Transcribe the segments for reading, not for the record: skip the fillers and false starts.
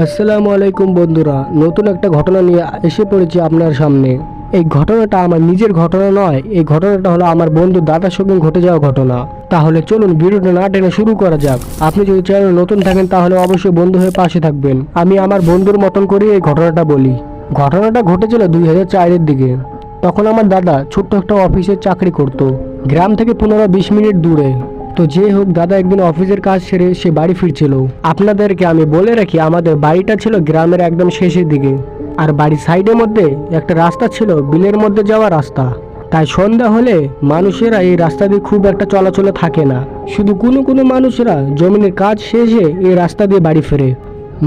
আসসালামু আলাইকুম বন্ধুরা, নতুন একটা ঘটনা নিয়ে এসে পড়েছি আপনার সামনে। এই ঘটনাটা আমার নিজের ঘটনা নয়, এই ঘটনাটা হলো আমার বন্ধু দাদার সঙ্গে ঘটে যাওয়া ঘটনা। তাহলে চলুন ভিডিওটা না টেনে শুরু করা যাক। আপনি যদি চ্যানেলে নতুন থাকেন তাহলে অবশ্যই বন্ধু হয়ে পাশে থাকবেন। আমি আমার বন্ধুর মতন করে এই ঘটনাটা বলি। ঘটনাটা ঘটেছিল 2004-এর দিকে। তখন আমার দাদা ছোট্ট একটা অফিসে চাকরি করত, গ্রাম থেকে 15-20 মিনিট দূরে। তো যে হোক, দাদা একদিন অফিসের কাজ সেরে সে বাড়ি ফিরছিল। আপনাদেরকে আমি বলে রাখি, আমাদের বাড়িটা ছিল গ্রামের একদম শেষের দিকে, আর বাড়ির সাইডের মধ্যে একটা রাস্তা ছিল, বিলের মধ্যে যাওয়া রাস্তা। তাই সন্ধ্যা হলে মানুষেরা এই রাস্তা দিয়ে খুব একটা চলাচলে থাকে না, শুধু কোনো কোনো মানুষেরা জমিনের কাজ শেষে এই রাস্তা দিয়ে বাড়ি ফেরে।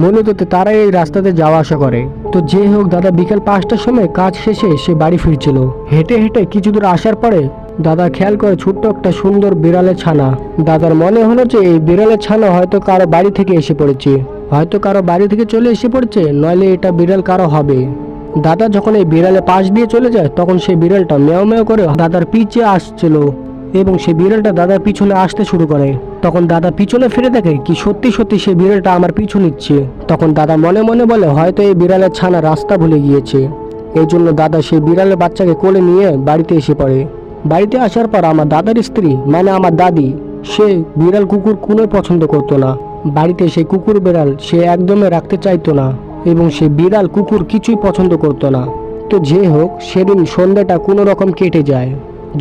মূলত তারা এই রাস্তাতে যাওয়া আসা করে। তো যে হোক, দাদা বিকেল 5টার সময় কাজ শেষে সে বাড়ি ফিরছিল। হেঁটে হেঁটে কিছু দূর আসার পরে দাদা খেয়াল করে ছোট্ট একটা সুন্দর বিড়ালের ছানা। দাদার মনে হলো যে এই বিড়ালের ছানা হয়তো কারো বাড়ি থেকে এসে পড়েছে, হয়তো কারো বাড়ি থেকে চলে এসে পড়েছে, নইলে এটা বিড়াল কারো হবে। দাদা যখন এই বিড়ালের পাশ দিয়ে চলে যায়, তখন সেই বিড়ালটা মেও মেও করে দাদার পিছে আসছিল, এবং সেই বিড়ালটা দাদার পিছনে আসতে শুরু করে। তখন দাদা পিছনে ফিরে দেখে কি সত্যি সত্যি সেই বিড়ালটা আমার পিছু নিচ্ছে। তখন দাদা মনে মনে বলে, হয়তো এই বিড়ালের ছানা রাস্তা ভুলে গিয়েছে। এই জন্য দাদা সেই বিড়ালের বাচ্চাকে কোলে নিয়ে বাড়িতে এসে পড়ে। বাড়িতে আসার পর আমার দাদার স্ত্রী মানে আমার দাদি, সে বিড়াল কুকুর কোনোই পছন্দ করতো না। বাড়িতে সেই কুকুর বিড়াল সে একদমই রাখতে চাইতো না, এবং সে বিড়াল কুকুর কিছুই পছন্দ করতো না। তো যে হোক, সেদিন সন্ধ্যাটা কোনো রকম কেটে যায়।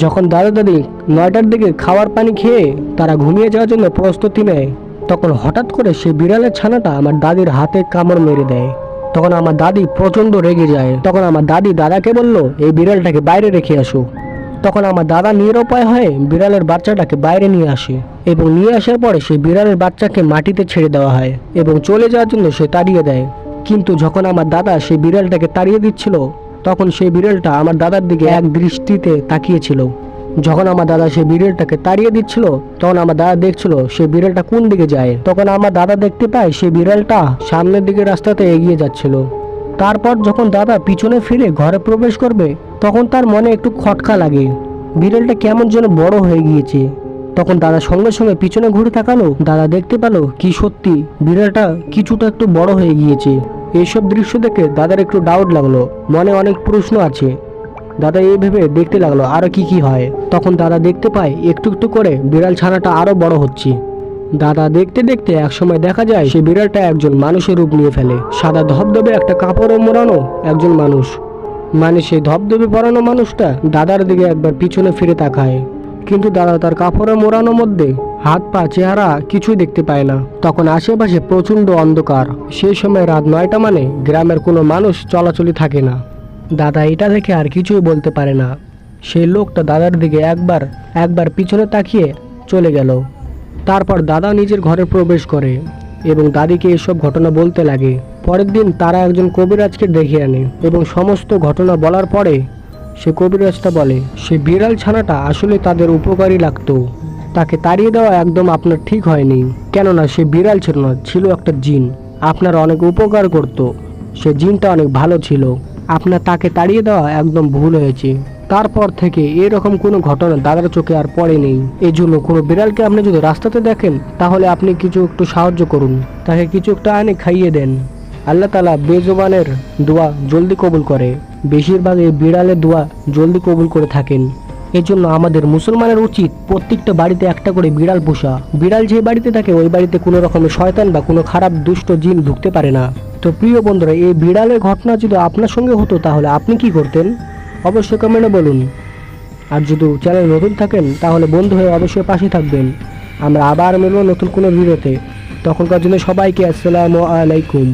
যখন দাদা দাদি 9টার দিকে খাওয়ার পানি খেয়ে তারা ঘুমিয়ে যাওয়ার জন্য প্রস্তুতি নেয়, তখন হঠাৎ করে সে বিড়ালের ছানাটা আমার দাদির হাতে কামড় মেরে দেয়। তখন আমার দাদি প্রচণ্ড রেগে যায়। তখন আমার দাদি দাদাকে বলল, এই বিড়ালটাকে বাইরে রেখে আসো। তখন আমার দাদা নিরুপায় হয়ে বিড়ালের বাচ্চাটাকে বাইরে নিয়ে আসে, এবং নিয়ে আসার পরে সেই বিড়ালের বাচ্চাকে মাটিতে ছেড়ে দেওয়া হয় এবং চলে যাওয়ার জন্য সে তাড়িয়ে দেয়। কিন্তু যখন আমার দাদা সেই বিড়ালটাকে তাড়িয়ে দিচ্ছিল, তখন সেই বিড়ালটা আমার দাদার দিকে এক দৃষ্টিতে তাকিয়েছিল। যখন আমার দাদা সেই বিড়ালটাকে তাড়িয়ে দিচ্ছিল, তখন আমার দাদা দেখছিল সেই বিড়ালটা কোন দিকে যায়। তখন আমার দাদা দেখতে পায় সেই বিড়ালটা সামনের দিকে রাস্তাতে এগিয়ে যাচ্ছিল। তারপর যখন দাদা পিছনে ফিরে ঘরে প্রবেশ করবে, তখন তার মনে একটু খটকা লাগে, বিড়ালটা কেমন যেন বড় হয়ে গিয়েছে। তখন দাদা সঙ্গে সঙ্গে পিছনে ঘুরে তাকালো, দাদা দেখতে পেল কি সত্যি বিড়ালটা কিছুটা একটু বড় হয়ে গিয়েছে। এইসব দৃশ্য দেখে দাদার একটু ডাউট লাগলো, মনে অনেক প্রশ্ন আছে। দাদা এই ভেবে দেখতে লাগলো আরো কি কি হয়। তখন দাদা দেখতে পায় একটু একটু করে বিড়াল ছানাটা আরো বড় হচ্ছে। দাদা দেখতে দেখতে একসময় দেখা যায় সে বিড়ালটা একজন মানুষের রূপ নিয়ে ফেলে। সাদা ধবধবে একটা কাপড়ে মোড়ানো একজন মানুষ, মানে সেই ধবধবে পরানো মানুষটা দাদার দিকে একবার পিছনে ফিরে তাকায়, কিন্তু দাদা তার কাপড়ে মোড়ানোর মধ্যে হাত পা চেহারা কিছুই দেখতে পায় না। তখন আশেপাশে প্রচন্ড অন্ধকার। সেই সময় রাত 9টা, মানে গ্রামের কোনো মানুষ চলাচলি থাকে না। দাদা এটা দেখে আর কিছুই বলতে পারে না। সেই লোকটা দাদার দিকে একবার পিছনে তাকিয়ে চলে গেল। তারপর দাদা নিজের ঘরে প্রবেশ করে এবং দাদিকে এসব ঘটনা বলতে লাগে। পরের দিন তারা একজন কবিরাজকে ডেকে আনে, এবং সমস্ত ঘটনা বলার পরে সে কবিরাজটা বলে, সে বিড়াল ছানাটা আসলে তাদের উপকারী লাগতো, তাকে তাড়িয়ে দেওয়া একদম আপনার ঠিক হয়নি। কেননা সে বিড়াল ছিল না, ছিল একটা জিন, আপনার অনেক উপকার করত। সে জিনটা অনেক ভালো ছিল, আপনার তাকে তাড়িয়ে দেওয়া একদম ভুল হয়েছে। তারপর থেকে এরকম কোনো ঘটনা দাদার চোখে আর পড়েনি। এই জন্য কোনো বিড়ালকে আপনি যদি রাস্তাতে দেখেন, তাহলে আপনি কিছু একটু সাহায্য করুন, তাকে কিছু একটা এনে খাইয়ে দেন। আল্লাহ তাআলা বেজবানের দোয়া জলদি কবুল করে। বেশিরভাগ এই বিড়ালের দোয়া জলদি কবুল করে থাকেন। এই জন্য আমাদের মুসলমানের উচিত প্রত্যেকটা বাড়িতে একটা করে বিড়াল পোষা। বিড়াল যে বাড়িতে থাকে ওই বাড়িতে কোনো রকমের শয়তান বা কোনো খারাপ দুষ্ট জিন ঢুকতে পারে না। তো প্রিয় বন্ধুরা, এই বিড়ালের ঘটনা যদি আপনার সঙ্গে হতো তাহলে আপনি কি করতেন অবশ্যই কমেন্টে বলুন। আর যদি চ্যানেল নতুন থাকেন তাহলে বন্ধু হয়ে অবশ্যই পাশে থাকবেন। আমরা আবার মিলব নতুন কোনো ভিডিওতে। তখনকার জন্য সবাইকে আসসালামু আলাইকুম।